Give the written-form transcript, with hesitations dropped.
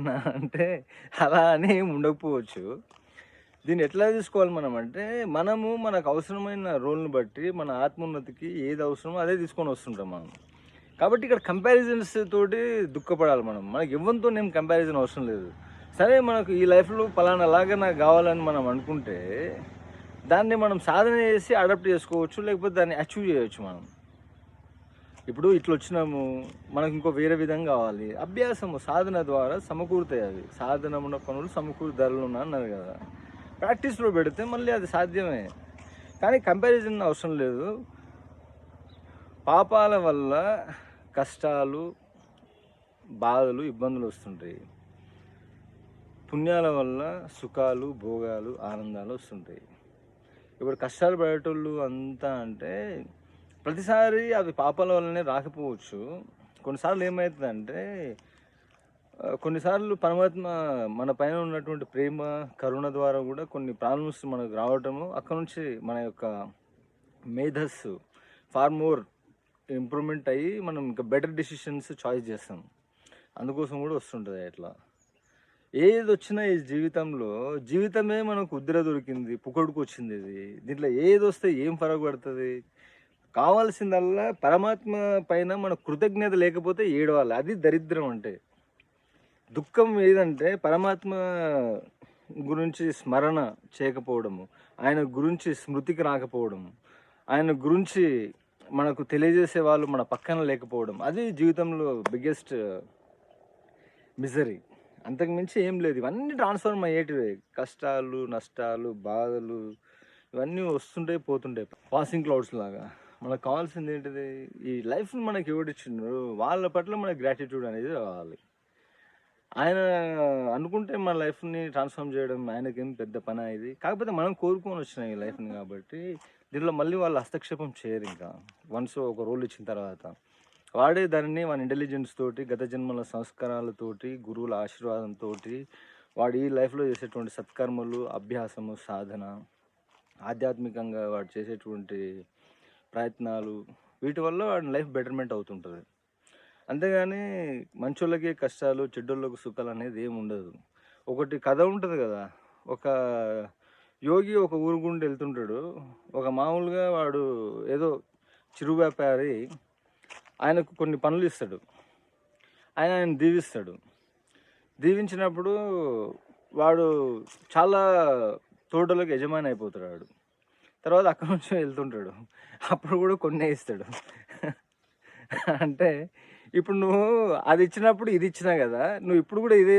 ఏమన్నా అంటే అలా అని ఏమి ఉండకపోవచ్చు. దీన్ని ఎట్లా తీసుకోవాలి మనం అంటే, మనము మనకు అవసరమైన రోల్‌ని బట్టి మన ఆత్మోన్నతికి ఏది అవసరమో అదే తీసుకొని వస్తుంటాం మనం. కాబట్టి ఇక్కడ కంపారిజన్స్ తోటి దుఃఖపడాలి మనం. మనకి ఎవ్వనితోని కంపారిజన్ అవసరం లేదు. సరే మనకు ఈ లైఫ్‌లో పలానాలాగా నాకు గావాలని మనం అనుకుంటే, దాన్ని మనం సాధన చేసి అడాప్ట్ చేసుకోవచ్చు. లేకపోతే దాన్ని అచీవ్ చేయొచ్చు మనం. ఇప్పుడు ఇట్లొచ్చినాము, మనకు ఇంకో వేరే విధంగా కావాలి. అభ్యాసము, సాధన ద్వారా సమకూరుతాయి అవి. సాధనమున్న పనులు సమకూరు ధరలున్న అన్నారు కదా! ప్రాక్టీస్‌లో పెడితే మళ్ళీ అది సాధ్యమే. కానీ కంపారిజన్ అవసరం లేదు. పాపాల వల్ల కష్టాలు, బాధలు, ఇబ్బందులు వస్తుంటాయి. పుణ్యాల వల్ల సుఖాలు, భోగాలు, ఆనందాలు వస్తుంటాయి. ఇప్పుడు కష్టాలు పడేటోళ్ళు అంతా అంటే ప్రతిసారి అవి పాపాల వల్లనే రాకపోవచ్చు. కొన్నిసార్లు ఏమవుతుందంటే కొన్నిసార్లు పరమాత్మ మన పైన ఉన్నటువంటి ప్రేమ, కరుణ ద్వారా కూడా కొన్ని ప్రాబ్లమ్స్ మనకు రావటము, అక్కడ నుంచి మన యొక్క మేధస్సు ఫార్ మోర్ ఇంప్రూవ్‌మెంట్ అయ్యి మనం ఇంకా బెటర్ డెసిషన్స్ చాయిస్ చేస్తాం. అందుకోసం కూడా వస్తుంటది అట్లా. ఏదొచ్చినా ఈ జీవితంలో, జీవితమే మనకు ఉద్దిర దొరికింది, పుక్కడుకొచ్చింది ఇది. దీంట్లో ఏదొస్తే ఏం ఫరక్ పడతది? కావాల్సిందల్లా పరమాత్మ పైన మన కృతజ్ఞత లేకపోతే ఏడవాలి. అది దరిద్రం అంటే. దుఃఖం ఏదంటే పరమాత్మ గురించి స్మరణ చేయకపోవడము, ఆయన గురించి స్మృతికి రాకపోవడము, ఆయన గురించి మనకు తెలియజేసే వాళ్ళు మన పక్కన లేకపోవడం. అది జీవితంలో బిగ్గెస్ట్ మిజరీ. అంతకు మించి ఏం లేదు. ఇవన్నీ ట్రాన్స్‌ఫార్మ్ అయ్యేటివే. కష్టాలు, నష్టాలు, బాధలు ఇవన్నీ వస్తుంటాయి, పోతుంటాయి. పాసింగ్ క్లౌడ్స్ లాగా. మనకు కావాల్సింది ఏంటిది? ఈ లైఫ్‌ని మనకి ఎవడిచ్చిండ్రో వాళ్ళ పట్ల మనకి గ్రాటిట్యూడ్ అనేది రావాలి. ఆయన అనుకుంటే మన లైఫ్‌ని ట్రాన్స్‌ఫార్మ్ చేయడం ఆయనకేం పెద్ద పనా ఇది? కాకపోతే మనం కోరుకొని వచ్చిన ఈ లైఫ్‌ని కాబట్టి దీంట్లో మళ్ళీ వాళ్ళు హస్తక్షేపం చేయరింకా. వన్స్ ఒక రోల్ ఇచ్చిన తర్వాత. వాడే దానిని వాని ఇంటెలిజెన్స్ తోటి, గత జన్మల సంస్కారాలతోటి, గురువుల ఆశీర్వాదంతోటి, వాడు ఈ లైఫ్‌లో చేసేటువంటి సత్కర్మలు, అభ్యాసము, సాధన, ఆధ్యాత్మికంగా వాడు చేసేటువంటి ప్రయత్నాలు, వీటి వల్ల వాడి లైఫ్ బెటర్‌మెంట్ అవుతుంటది. అంతేగాని మంచోళ్ళకే కష్టాలు, చెడ్డోళ్ళకు సుఖాలనేది ఏముండదు. ఒకటి కథ ఉంటది గదా! ఒక యోగి ఒక ఊరు గుండా ఎళ్తుంటాడు. ఒక మామూలుగా వాడు ఏదో చిరు వ్యాపారి ఆయనకు కొన్ని పనులిస్తాడు. ఆయన దీవిస్తాడు. దీవించినప్పుడు వాడు చాలా తోటలకు యజమాని అయిపోతాడు వాడు. తర్వాత అక్కడి నుంచి వెళ్తుంటాడు. అప్పుడు కూడా కొన్నే ఇస్తాడు. అంటే ఇప్పుడు నువ్వు అది ఇచ్చినప్పుడు ఇది ఇచ్చినా గదా! నువ్వు ఇప్పుడు కూడా ఇదే